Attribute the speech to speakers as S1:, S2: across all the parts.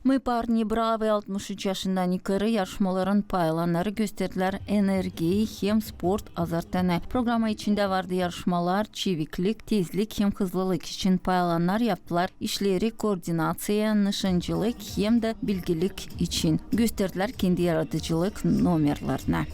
S1: Мы парни бравы 63 yaşından yukarı yarışmaların paylanları gösterdiler. Enerji, hem sport, azartene. Programa içinde vardı yarışmalar, çeviklik, tezlik hem hızlılık için paylanlar yaptılar. İşleri koordinasya, nişancılık hem de bilgilik için gösterdiler kendi yaratıcılık numarlarına.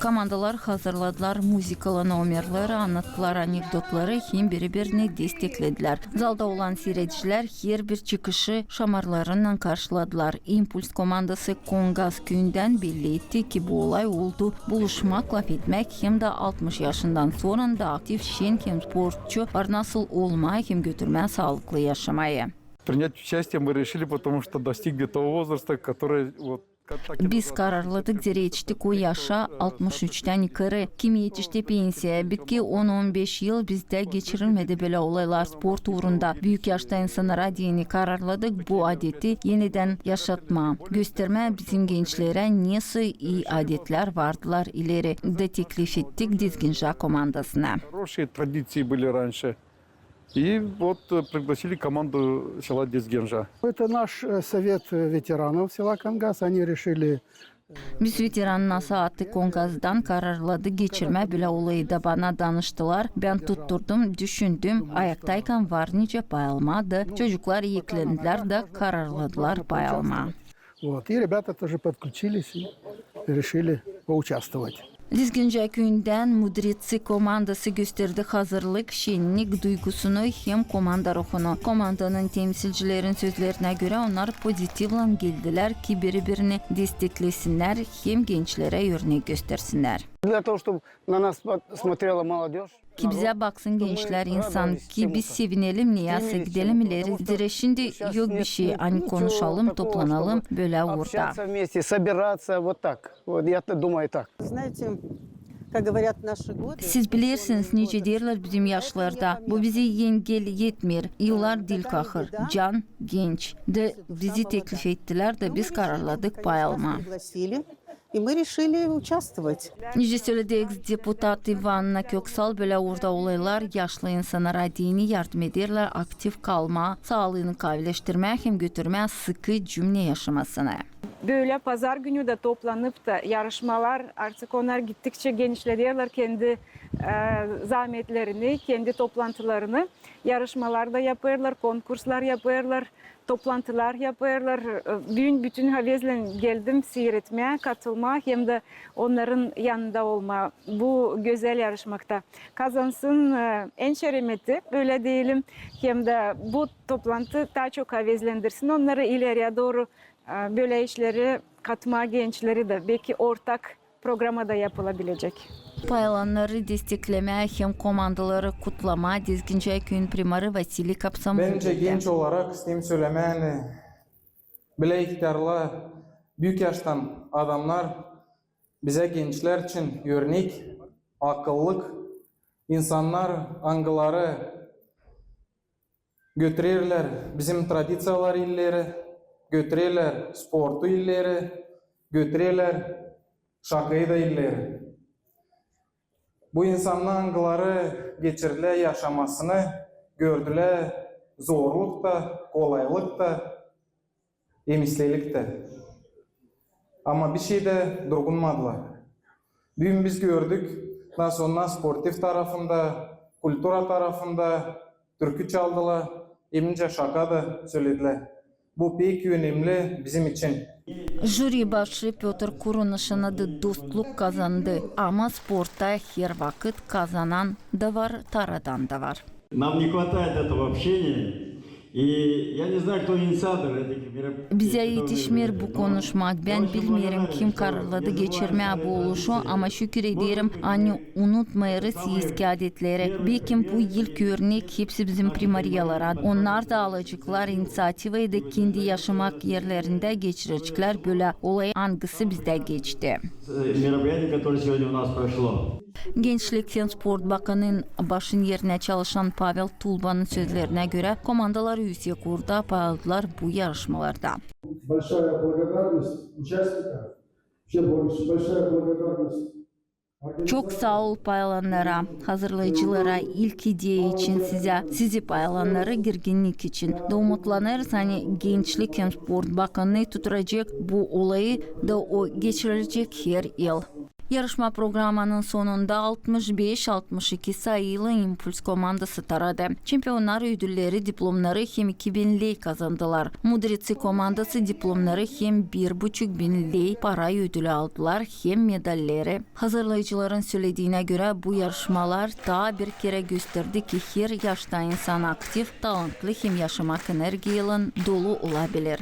S1: Komandalar hazırladılar, muzikalı numarları, anlattılar anekdotları, hem birbirine desteklediler. Zalda olan seyirciler her bir çıkışı şamarlarından karşıladılar. Impuls komandası Kongas köyünden belli etti ki bu olay oldu. Buluşmak, laf etmek hem de 60 yaşından sonra da aktif şen hem sportçu var nasıl olmayı hem götürmeye sağlıklı yaşamayı.
S2: Принять участие мы решили, потому что достигли того возраста, который
S1: Biz kararladık, yetiştik o yaşa 63'ten yukarı. Kim yetişti pensiya. Bitki 10-15 yıl bizde geçirilmedi böyle olaylar sport uğrunda. Büyük yaşta insanlara diyeni kararladık. Bu adeti yeniden yaşatma. Gösterme bizim gençlere nasıl iyi adetler vardılar ileri de teklif ettik Dizginca komandasına.
S2: Хорошие традиции были раньше. И вот пригласили команду села Дизгенжа.
S3: Это наш совет ветеранов села Конгас. Они решили.
S1: Biz veteran Nasaatı Kongaz'dan kararladı geçirme bile olayı da bana danıştılar. Ben tutturdum, düşündüm. Ayaktayken var nice payalmadı. Çocuklar yüklendiler de kararladılar payalma.
S3: Вот. И ребята тоже подключились и решили поучаствовать.
S1: Dizginca köyünden Mudritsi komandası gösterdi hazırlık, şenlik duygusunu hem komanda ruhunu. Komandanın temsilcilerin sözlerine göre onlar pozitifle geldiler ki birbirini desteklesinler hem gençlere örnek göstersinler.
S4: Для того, чтобы на нас смотрела молодежь.
S1: Ki bize baksın gençler insan ki biz sevinelim niyase gidelim ileri. Zira şimdi yok bir şey hani konuşalım toplanalım böyle orada. Siz bilirsiniz nice derler bizim yaşlarda. Bu bizi engel yetmiyor. Yıllar dil kahır. Can genç. De bizi teklif ettiler de biz kararladık pay alma.
S5: И мы решили участвовать.
S1: Nice söyledi ex-deputat Ivanna Köksal böyle orada olaylar yaşlı insanlara dini yardım ederler aktif kalma, sağlığını kavileştirmek hem götürmeye sıkı cümle yaşamasına.
S6: Böyle pazar günü de toplanıp da yarışmalar artık onlar gittikçe genişlediyorlar kendi zahmetlerini, kendi toplantılarını. Yarışmalarda yapıyorlar, konkurslar yapıyorlar, toplantılar yapıyorlar. Bütün havezle geldim seyretmeye, katılma hem de onların yanında olma bu güzel yarışmakta. Kazansın en şerefeti böyle diyelim hem de bu toplantı daha çok havezlendirsin. Onları ileriye doğru böyle işleri katma gençleri de belki ortak programa da yapılabilecek.
S1: Paylanları destekleme hem komandaları kutlama Dizginca köyün primarı Vasili Kapsamov.
S7: Bence genç olarak isteyim söylemeyen bile ihtiyarlı büyük yaştan adamlar bize gençler için örnek, akıllık insanlar angıları götürürler bizim tradisiyalar illeri, götürürler sportu illeri, götürürler şakayı da illeri. Bu insanların angıları geçirdiler yaşamasını gördüler zorluk da, kolaylık da, emislilik de. Ama bir şeyde durgunmadılar. Bugün biz gördük, daha sonra sportif tarafında, kultura tarafında türkü çaldılar, emince şaka da söylediler. Bu pek önemli bizim için.
S1: Jüri başı Piotr Kurunuş'un adı dostluk kazandı ama sportta her vakit kazanan da var, taradan da var.
S8: Нам не хватает этого общения. И я не знаю, кто инициатор этих мероприятий.
S1: Bize yetişmiyor bu konuşmak. Ben bilmiyorum kim kararladı geçirmeye bu oluşu ama şükür ederim hani unutmayırız eski adetleri. Belki bu ilk örnek hepsi bizim primariyalara. Onlar da alacaklar inisiyatifi de kendi yaşamak yerlerinde geçirecekler. Böyle olay hangisi bizde geçti.
S8: Мероприятие, которое сегодня у нас прошло.
S1: Gençlik ve Sport Bakanı'nın başın yerine çalışan Pavel Tulba'nın sözlerine göre komandalar yüksek orada pay aldılar bu yarışmalarda.
S9: Большая благодарность участникам, Большая благодарность.
S1: Çok sağ ol paylanlara, hazırlayıcılara, ilk ideya için sizi paylanlara girginlik için. Da umutlanırız hani Gençlik hem Sport Bakanlığı tutturacak bu olayı da o geçirilecek her yıl. Yarışma programının sonunda 65-62 sayılı Impuls komandası taradı. Çempionlar ödülleri, diplomları hem 2000 lei kazandılar. Mudritsi komandası diplomları hem 1.500 lei para ödülü aldılar hem medalleri. Hazırlayıcıların söylediğine göre bu yarışmalar daha bir kere gösterdi ki her yaşta insan aktif, talantlı hem yaşamak energiyle dolu olabilir.